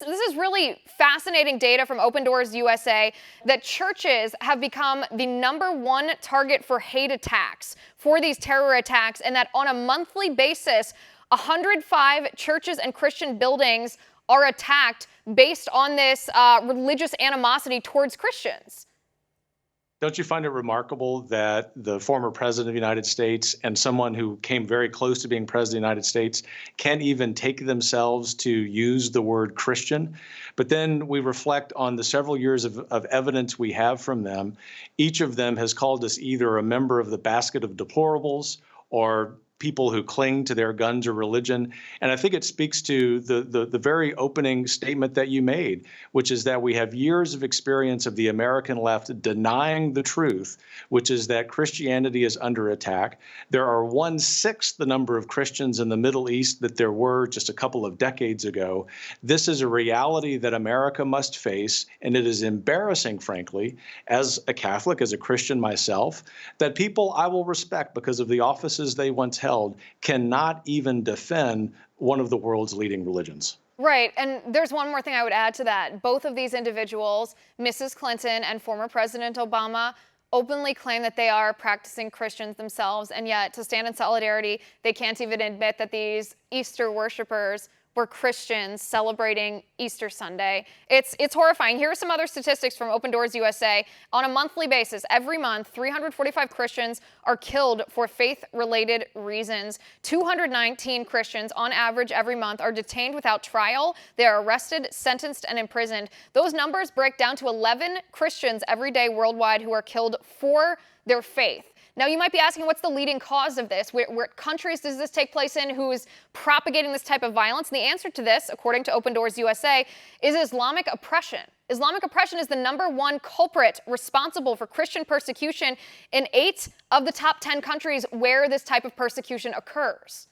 This is really fascinating data from Open Doors USA that churches have become the #1 target for hate attacks, for these terror attacks, and that on a monthly basis, 105 churches and Christian buildings are attacked based on this religious animosity towards Christians. Don't you find it remarkable that the former president of the United States and someone who came very close to being president of the United States can't even take themselves to use the word Christian? But then we reflect on the several years of evidence we have from them. Each of them has called us either a member of the basket of deplorables or people who cling to their guns or religion. And I think it speaks to the very opening statement that you made, which is that we have years of experience of the American left denying the truth, which is that Christianity is under attack. There are 1/6 the number of Christians in the Middle East that there were just a couple of decades ago. This is a reality that America must face, and it is embarrassing, frankly, as a Catholic, as a Christian myself, that people I will respect because of the offices they once held cannot even defend one of the world's leading religions. Right, and there's one more thing I would add to that. Both of these individuals, Mrs. Clinton and former President Obama, openly claim that they are practicing Christians themselves, and yet to stand in solidarity, they can't even admit that these Easter worshipers were Christians celebrating Easter Sunday. It's horrifying. Here are some other statistics from Open Doors USA. On a monthly basis, every month, 345 Christians are killed for faith-related reasons. 219 Christians, on average, every month are detained without trial. They are arrested, sentenced, and imprisoned. Those numbers break down to 11 Christians every day worldwide who are killed for their faith. Now, you might be asking, what's the leading cause of this? What countries does this take place in? Who is propagating this type of violence? And the answer to this, according to Open Doors USA, is Islamic oppression. Islamic oppression is the #1 culprit responsible for Christian persecution in 8 of the top 10 countries where this type of persecution occurs.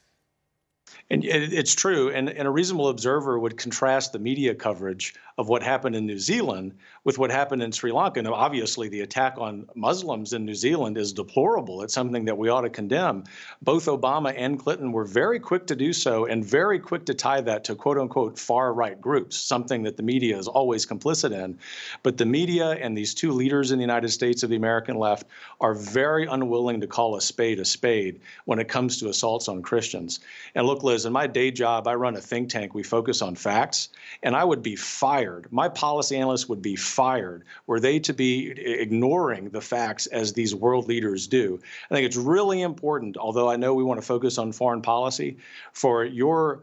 And it's true. And a reasonable observer would contrast the media coverage of what happened in New Zealand with what happened in Sri Lanka. Now, obviously, the attack on Muslims in New Zealand is deplorable. It's something that we ought to condemn. Both Obama and Clinton were very quick to do so and very quick to tie that to quote unquote far right groups, something that the media is always complicit in. But the media and these two leaders in the United States of the American left are very unwilling to call a spade when it comes to assaults on Christians. And look, Liz, in my day job, I run a think tank. We focus on facts, and I would be fired. My policy analysts would be fired were they to be ignoring the facts as these world leaders do. I think it's really important, although I know we want to focus on foreign policy, for your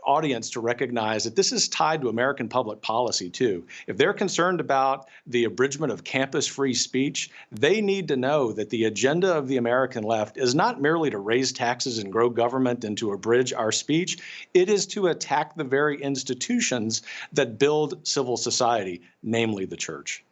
audience to recognize that this is tied to American public policy too. If they're concerned about the abridgment of campus-free speech, they need to know that the agenda of the American left is not merely to raise taxes and grow government and to abridge our speech. It is to attack the very institutions that build civil society, namely the church.